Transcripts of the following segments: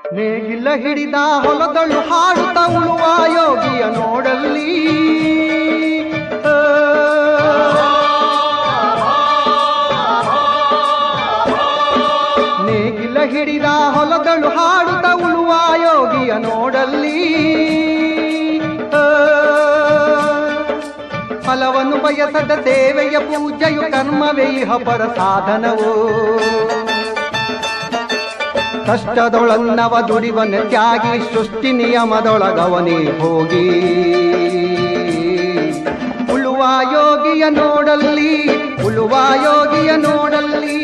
ನೇಗಿಲ ಹಿಡಿದ ಹೊಲದಳು ಹಾಡುತ್ತ ಉಳುವ ಯೋಗಿಯ ನೋಡಲ್ಲಿ ನೇಗಿಲ ಹಿಡಿದ ಹೊಲದಳು ಹಾಡುತ್ತ ಉಳುವ ಯೋಗಿಯ ನೋಡಲ್ಲಿ ಫಲವನ್ನು ಬಯಸದ ಸೇವೆಯ ಪೂಜೆಯು ಕರ್ಮವೇ ಇಹ ಪರ ಸಾಧನವು ಕಷ್ಟದೊಳನ್ನವ ದುಡಿವನ ತ್ಯಾಗಿ ಸೃಷ್ಟಿ ನಿಯಮದೊಳಗವನೇ ಹೋಗಿ ಉಳುವ ಯೋಗಿಯ ನೋಡಲ್ಲಿ ಉಳುವ ಯೋಗಿಯ ನೋಡಲ್ಲಿ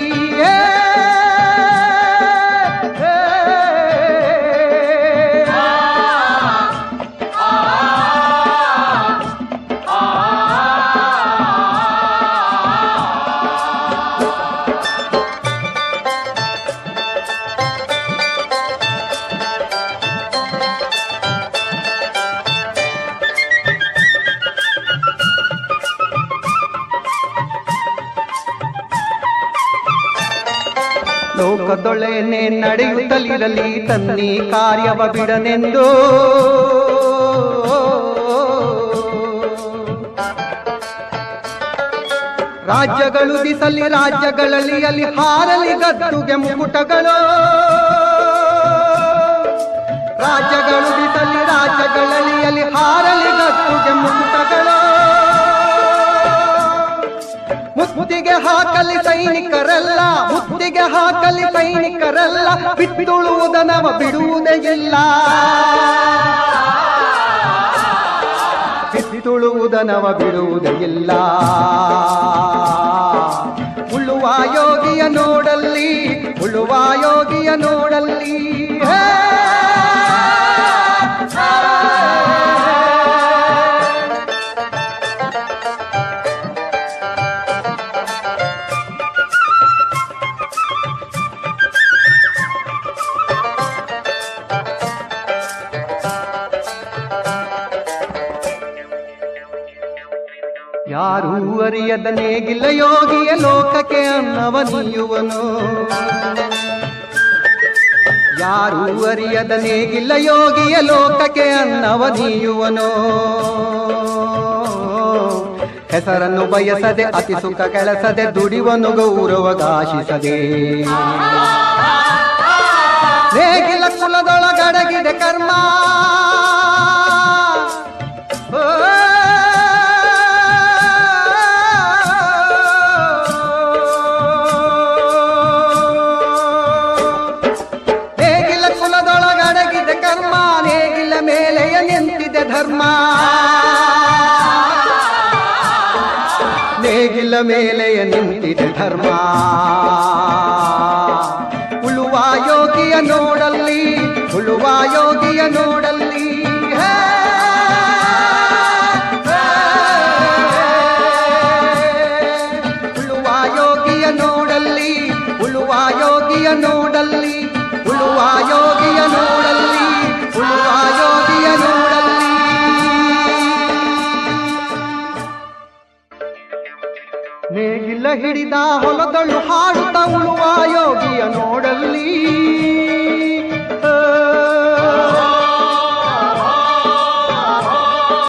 ಲೋಕದೊಳೆನೆ ನಡೆಯುತ್ತಲಿರಲಿ ತನ್ನಿ ಕಾರ್ಯವ ಬಿಡನೆಂದು ರಾಜ್ಯಗಳು ದಿಸಲಿ ರಾಜ್ಯಗಳಲ್ಲಿ ಅಲ್ಲಿ ಹಾರಲಿ ಗದ್ದುಗೆ ಮುಕುಟಗಳು ರಾಜ್ಯಗಳು ದಿಸಲಿ ರಾಜ್ಯಗಳಲ್ಲಿ ಅಲ್ಲಿ ಹಾರಲಿ ಗದ್ದುಗೆ ಮುಕುಟಗಳು ಮುತ್ತಿಗೆ ಹಾಕಲಿ ಸೈನಿಕರಲ್ಲ ಮುತ್ತಿಗೆ ಹಾಕಲಿ ಸೈನಿಕರಲ್ಲ ಬಿತ್ತುಳುವುದನವ ಬಿಡುವುದೇ ಇಲ್ಲ ಬಿತ್ತುಳುವುದನವ ಬಿಡುವುದೇ ಇಲ್ಲ ಉಳುವ ಯೋಗಿಯ ನೋಡಲ್ಲಿ ಉಳುವ ಯೋಗಿಯ ನೋಡಲ್ಲಿ ಯಾರೂ ಅರಿಯದ ನೇಗಿಲ ಯೋಗಿಯ ಲೋಕಕ್ಕೆ ಅನ್ನವ ನೀಯುವನು ಯಾರೂ ಅರಿಯದ ನೇಗಿಲ ಯೋಗಿಯ ಲೋಕಕ್ಕೆ ಅನ್ನವ ನೀಯುವನು ಹೆಸರನ್ನು ಬಯಸದೆ ಅತಿ ಸುಖ ಕೆಲಸದೆ ದುಡಿವನು ಗೌರವಗಾಶಿಸದೆ ನೇಗಿಲ ಕುಲದೊಳಗಡಗಿದೆ ಕರ್ಮ ಮೇಲೆಯ ನಿಂತಿದೆ ಧರ್ಮ ನೇಗಿಲ ಮೇಲೆಯ ನಿಂತಿದೆ ಧರ್ಮ ಉಳುವ ಯೋಗಿಯ ನೋಡಲ್ಲಿ ಉಳುವ ಯೋಗಿಯ ನೋಡಲ್ಲಿ ಉಳುವ ಯೋಗಿಯ ನೋಡಲ್ಲಿ ಉಳುವ ಯೋಗಿಯ ನೋಡಲ್ಲಿ ಉಳುವ ಯೋಗಿಯ ನೋಡಲ್ಲಿ ಉಳುವ ಯೋಗಿಯ ನೋಡಲ್ಲಿ ನೇಗಿಲ ಹಿಡಿದ ಹೊಲದಳು ಹಾಡುತ್ತ ಉಳುವ ಯೋಗಿಯ ನೋಡಲ್ಲಿ